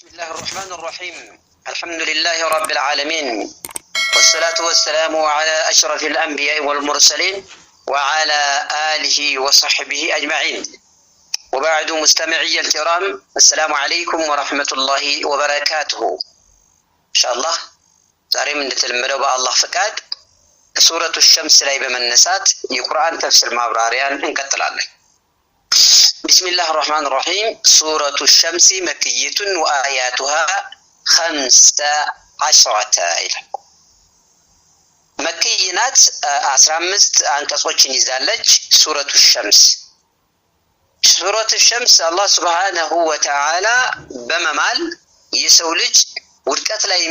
بسم الله الرحمن الرحيم. الحمد لله رب العالمين، والصلاة والسلام على أشرف الأنبياء والمرسلين وعلى آله وصحبه أجمعين. وبعد مستمعي الكرام، السلام عليكم ورحمة الله وبركاته. إن شاء الله ዛሬም እንደተለመደው በአላህ ፈቃድ ሱረቱ ሸምስ ላይ በመነሳት የቁርአን ተፍሲር ማብራሪያን እንቀጥላለን። ቢስሚላህ الرحمن الرحيم سورة الشمس مكية وآياتها 15 መክይናት 15 አንቀጾችን ይዛለች። ሱረቱ ሸምስ አላህ Subhanahu Wa Ta'ala በመማል የሰው ልጅ ውድቀት ላይ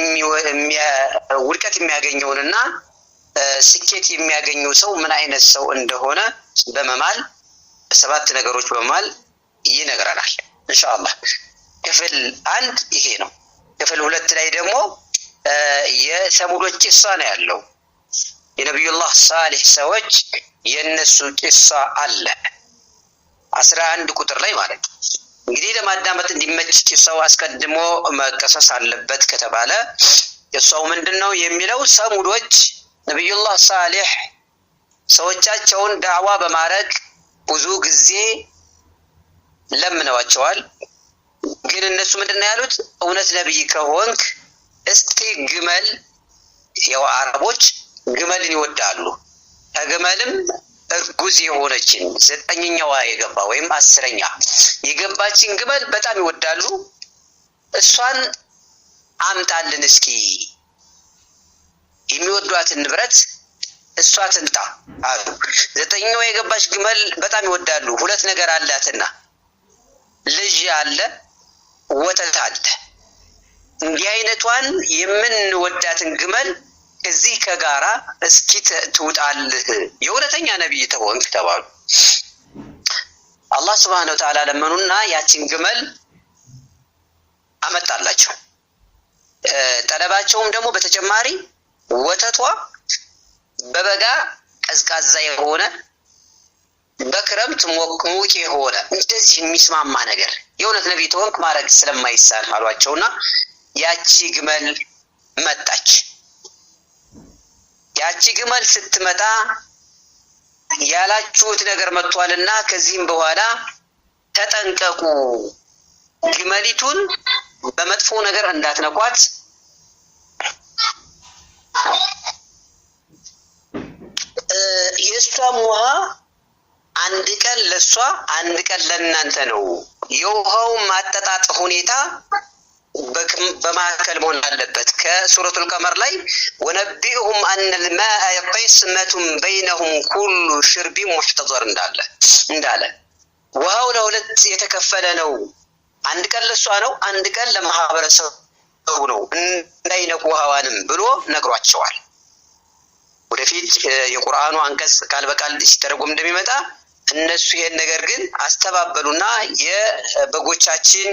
ውድቀት የሚያገኘውንና ስኬት የሚያገኘው ሰው ምን አይነት ሰው እንደሆነ በመማል ሰባት ነገሮች በመማል ይነግረናል። ኢንሻአላህ ክፍል 1 ይሄ ነው። ክፍል 2 ላይ ደግሞ የሰሙዶች ቂሳ ነው ያለው። የነብዩላህ ሳሊህ ሰዎች የነሱ ቂሳ አለ 11 ቁጥር ላይ ማለት ነው። እንግዲህ ለማዳመጥ እንዲመች ቂሳው አስቀድሞ መቀሰስ አለበት ከተባለ ቂሳው ምንድነው የሚለው ሰሙዶች ነብዩላህ ሳሊህ ሰዎቻቸውን ዳዕዋ በማድረግ ብዙ ጊዜ ለምነዋቸዋል። ግን እነሱ ምንድነው ያሉት? እውነት ነብይ ከሆንክ እስቲ ግመል፣ ያው አረቦች ግመልን ይወዳሉ። ከግመልም እርጉዝ የሆነችን 9ኛዋ የገባ ወይም 10ኛ የገባችን ግመል በጣም ይወዳሉ። እሷን አምጣልን እስኪ የሚወዷትን ንብረት እሷ ትንጣ አሉ። 9ኛዋ የገባች ግመል በጣም ይወዳሉ። ሁለት ነገር አላትና ልጅ አለ፣ ወተት አለ። እንዲህ አይነቷን የምንወዳትን ግመል እዚህ ከጋራ እስኪ ትውጣልህ የወረተኛ ነብይ ተወንክ ተባሉ። አላህ Subhanahu Wa Ta'ala ለመኑና ያችን ግመል አመጣላቸው። ጠለባቸውም ደግሞ በተጨማሪ ወተቷ በበጋ ቀዝቃዛ የሆነ በክረምት ሞቅ የሆነ እንደዚህ የሚስማማ ነገር የእውነት ነብይ ተወንክ ማድረግ ስለማይሳል አሏቸውና ያቺ ግመል መጣች። ያቺ ግመል ስትመጣ ያላችሁት ነገር መጥቷልና ከዚህም በኋላ ተጠንቀቁ፣ ግመሊቱን በመጥፎ ነገር እንዳትነኳት፣ የሷም ውሃ አንድ ቀን ለሷ አንድ ቀን ለእናንተ ነው። የውሃው ማጠጣጥ ሁኔታ በማከል መሆን አለበት። ከሱረቱል ቀመር ላይ ወነቢሁም አን الماء قسمة بينهم كل شرب محتضر እንዳለ ውሃው ለሁለት የተከፈለ ነው። አንድ ቀን ለሷ ነው፣ አንድ ቀን ለማህበረሰቡ ነው። እንዳይነቁ ውሃዋንም ብሎ ነግሯቸዋል። ወደፊት የቁርአኑ አንቀጽ ቃል በቃል ሲተረጎም እንደሚመጣ እነሱ ይሄን ነገር ግን አስተባበሉና የበጎቻችን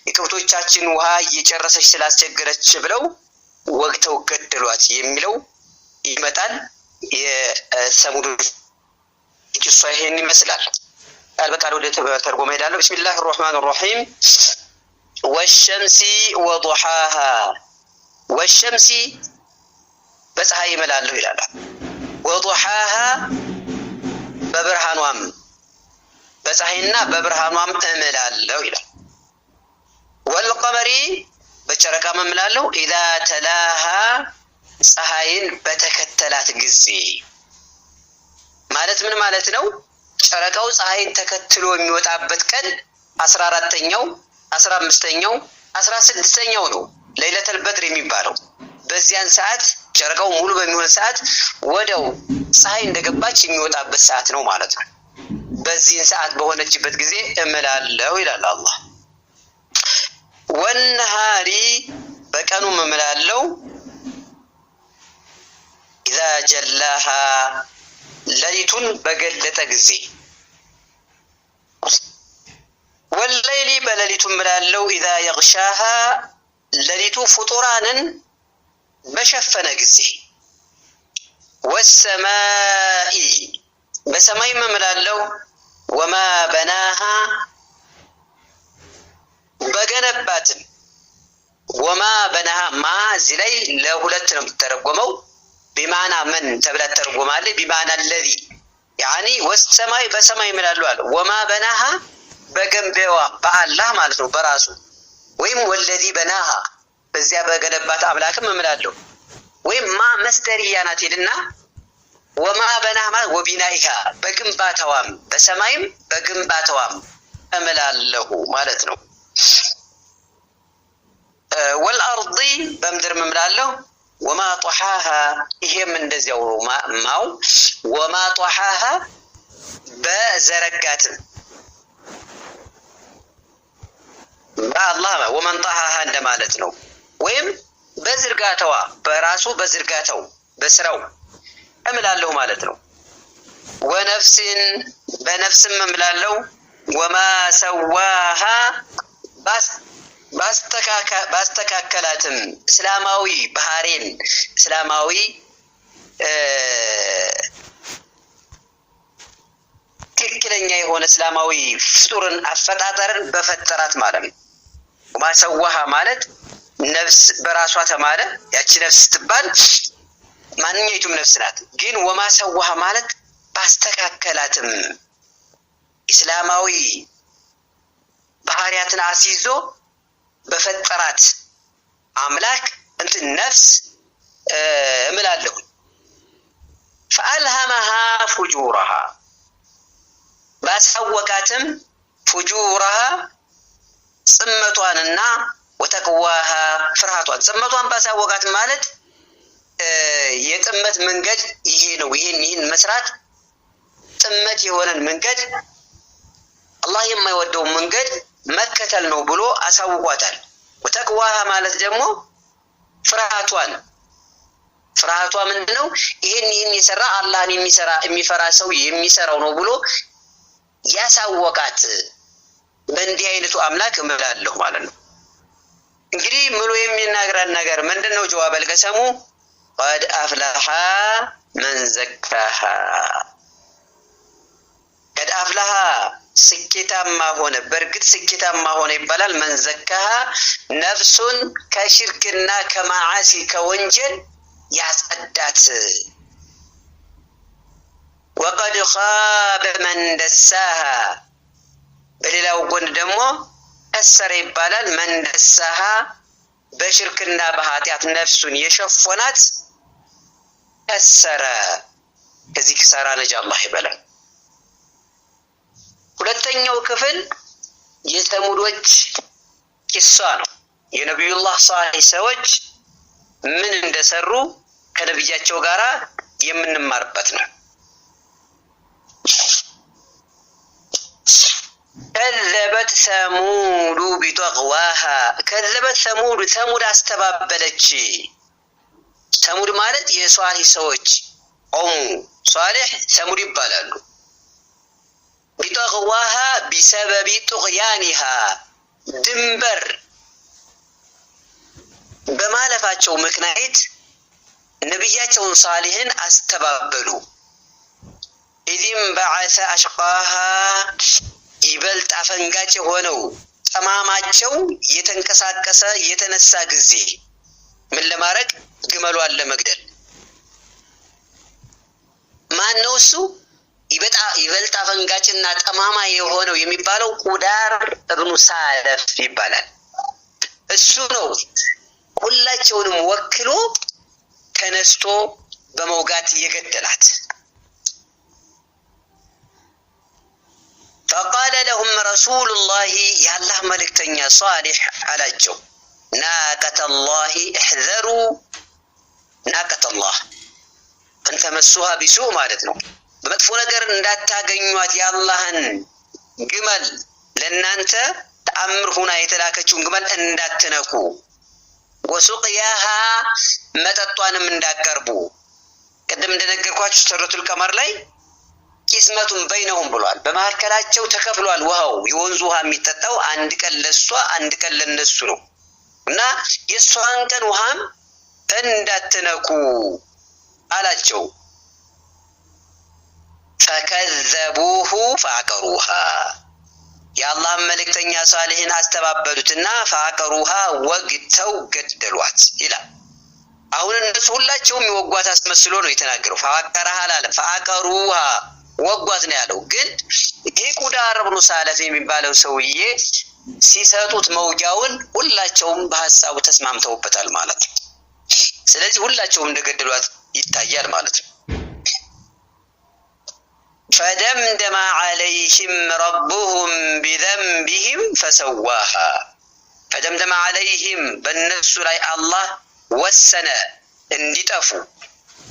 የከብቶቻችን ውሃ እየጨረሰች ስላስቸገረች ብለው ወግተው ገደሏት የሚለው ይመጣል። የሰሙዶች ቂሷ ይሄን ይመስላል። ቃል በቃል ወደ ተርጎም ሄዳለሁ። ቢስሚላሂ الرحمن الرحيم والشمس وضحاها والشمس በፀሐይ እምላለሁ ይላል። وضحاها በብርሃኗም በፀሐይና በብርሃኗም እምላለሁ ይላል። والقمر በጨረቃም እምላለሁ اذا تلاها ፀሐይን በተከተላት ጊዜ ማለት ምን ማለት ነው? ጨረቃው ፀሐይን ተከትሎ የሚወጣበት ቀን 14ኛው 15ኛው 16ኛው ነው ለይለተል በድር የሚባለው። በዚያን ሰዓት ጨረቃው ሙሉ በሚሆን ሰዓት ወደው ፀሐይ እንደገባች የሚወጣበት ሰዓት ነው ማለት ነው። በዚህ ሰዓት በሆነችበት ጊዜ እምላለው ይላል አላህ። ወንሃሪ በቀኑ እምላለው اذا جلاها ለሊቱን በገለጠ ጊዜ والليل በለሊቱ እምላለው اذا يغشاها ለሊቱ ፍጡራንን በሸፈነ ጊዜ والسماء በሰማይ እምላለው وما بناها በገነባትም እዚህ ላይ ለሁለት ነው ተተረጎመው بمعنى من ተብላ ተተረጎማለች بمعنى الذي يعني والسماء በሰማይ ይምላሉ አለ وما بناها በገንባዋ በአላህ ማለት ነው በራሱ ወይም والذي بناها በዚያ በገነባት አምላክም ይምላሉ ወይም ማ መስደሪያ ናት ይልና وما بناها وبنائها በግንባታዋም በሰማይም በግንባታዋም እምላለው ማለት ነው والارض በምድር እምላለው وما طحاها ይሄም እንደዚያው ማው وما طحاها በዘረጋት በአላህ ومن طحاها እንደማለት ነው ወይም በዝርጋታዋ በራሱ በዝርጋታው በስራው እምላለው ማለት ነው ወነፍስን በነፍስም እምላለው وما سواها ባስተካከላትም እስላማዊ ባህሪን እስላማዊ ትክክለኛ የሆነ እስላማዊ ፍጡርን አፈጣጠርን በፈጠራት ማለት ነው وما سواها ማለት ነፍስ በራሷ ተማለ ያቺ ነፍስ ትባል ማንኛይቱም ነፍስ ናት ግን وما سواها ማለት ባስተካከላትም እስላማዊ ባህሪያትን አስይዞ በፈጠራት አምላክ እንት ነፍስ እምላለው فألهمها فجورها ባሳወቃትም فجورها ጽመቷንና وتقواها ፍርሃቷን ጽመቷን ባሳወቃት ማለት የጥመት መንገድ ይሄ ነው ይሄን መስራት ጥመት የሆነን መንገድ አላህ የማይወደው መንገድ መከተል ነው ብሎ አሳውቋታል وتقواها ማለት ደግሞ ፍርሃቷ ምንድነው ይሄን ይሰራ አላህን የሚፈራ ሰው የሚሰራው ነው ብሎ ያሳወቃት በእንዲህ አይነቱ አምላክ እምላለው ማለት ነው እንግዲህ ምሎ የሚናገረን ነገር ምንድነው ጀዋብ አልቀሰሙ قد أفلح من زكاها قد أفلح ስኬታማ ሆነ በርግጥ ስኬታማ ሆነ ይባላል من زكاها ነፍሱን ከሽርክና ከማዓሲ ከወንጀል ያጸዳት وقد خاب من دساها በሌላው ጎን ደግሞ ከሰረ ይባላል من دساها በሽርክና በኃጢአት ነፍሱን የሸፈናት ከሰረ ከዚህ ክሳራ ነጃ አላህ ይበላል ሁለተኛው ክፍል የተሙዶች ቂሷ ነው የነብዩላህ ሷሊህ ሰዎች ምን እንደሰሩ ከነብያቸው ጋራ የምንማርበት ነው كذبت ثمود بطغواها كذبت ثمود አስተባበለች ثمود ማለት የሷሊህ ሰዎች ሷሊህ ثمود ይባላሉ بطغواها بسبب طغيانها ድንበር በማለፋቸው ምክንያት ነብያቸውን ሷሊህን አስተባበሉ ኢድም بعث أشقاها ይበልጥ አፈንጋጭ ሆነው ጠማማቸው የተንቀሳቀሰ የተነሳ ጊዜ ምን ለማረግ ግመሏን ለመግደል ማን ነው እሱ ይበልጥ አፈንጋጭና ጠማማ የሆነው የሚባለው ቁዳር ኢብኑ ሳለፍ ይባላል እሱ ነው ሁላቸውንም ወክሎ ተነስቶ በመውጋት የገደላት فقال لهم رسول الله يا الله ملكتنيا صالح علىجو ناقة الله احذروا ناقة الله أن تمسوها بسوء مالتنا بمدفو نقر እንዳታገኙት ያላህን ግመል ለናንተ ተአምር ሆና የተላከችውን ግመል እንዳትነኩ وسقياها መጠጧንም እንዳቀርቡ ቀደም እንደነገርኳችሁ ሱረቱል ቀመር ላይ ቂስመቱን በይነሁም ብሏል በመሐከላቸው ተከፍሏል ውሃው የወንዙ ውሃ የሚጠጣው አንድ ቀን ለሷ አንድ ቀን ለነሱ ነው እና የሷን ቀን ውሃም እንዳትነኩ አላቸው فكذبوه فعقروها يا الله ملكتኛ ሷሊህን አስተባበሉትና فعقروها ወግተው ገደሏት ይላል አሁን እነሱ ሁላቸውም ይወጓት አስመስሎ ነው የተናገረው። ፈአቀረሃ አላለም፣ ፈአቀሩሃ ወጓት ነው ያለው። ግን ይሄ ቁዳር ብኑ ሳለፍ የሚባለው ሰውዬ ሲሰጡት መውጃውን ሁላቸውም በሐሳቡ ተስማምተውበታል ማለት ነው። ስለዚህ ሁላቸውም እንደገደሏት ይታያል ማለት ነው። فدمدم عليهم ربهم بذنبهم فسواها فدمدم عليهم بالنفس لاي الله ወሰነ እንዲጠፉ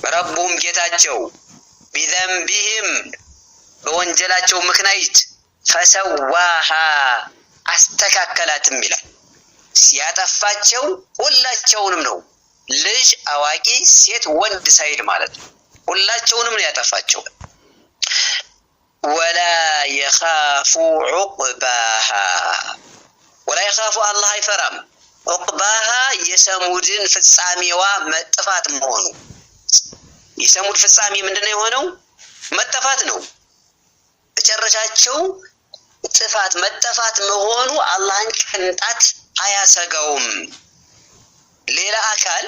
ረቡም ጌታቸው بذنبهم በወንጀላቸው ምክንያት ፈሰዋሃ አስተካከላትም ይላል። ሲያጠፋቸው ሁላቸውንም ነው፣ ልጅ አዋቂ ሴት ወንድ ሳይል ማለት ነው። ሁላቸውንም ነው ያጠፋቸው። ولا يخاف عقباها ولا يخاف الله يفرم عقباها የሰሙድን ፍጻሜዋ መጥፋት መሆኑ። የሰሙድ ፍጻሜ ምንድነው የሆነው? መጥፋት ነው። በጨረሻቸው ጥፋት መጥፋት መሆኑ አላህን ቅንጣት አያሰጋውም። ሌላ አካል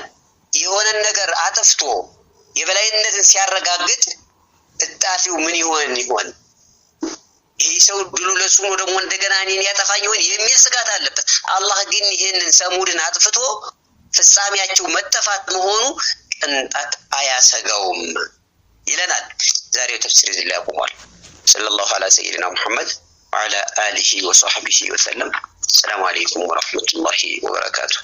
የሆነ ነገር አጥፍቶ የበላይነትን ሲያረጋግጥ እጣፊው ምን ይሆን ይህ ሰው ድሉ ለሱ ነው ደግሞ እንደገና እኔን ያጠፋኝ ይሆን የሚል ስጋት አለበት። አላህ ግን ይሄንን ሰሙድን አጥፍቶ ፍጻሜያቸው መጥፋት መሆኑ ቅንጣት አያሰጋውም ይለናል። ዛሬው ተፍሲር እዚህ ላይ አቁሟል። ሰለላሁ ዐላ ሰይድና ሙሐመድ ወዐላ አሊሂ ወሰህቢሂ ወሰለም። ሰላም አለይኩም ወራህመቱላሂ ወበረካቱሁ።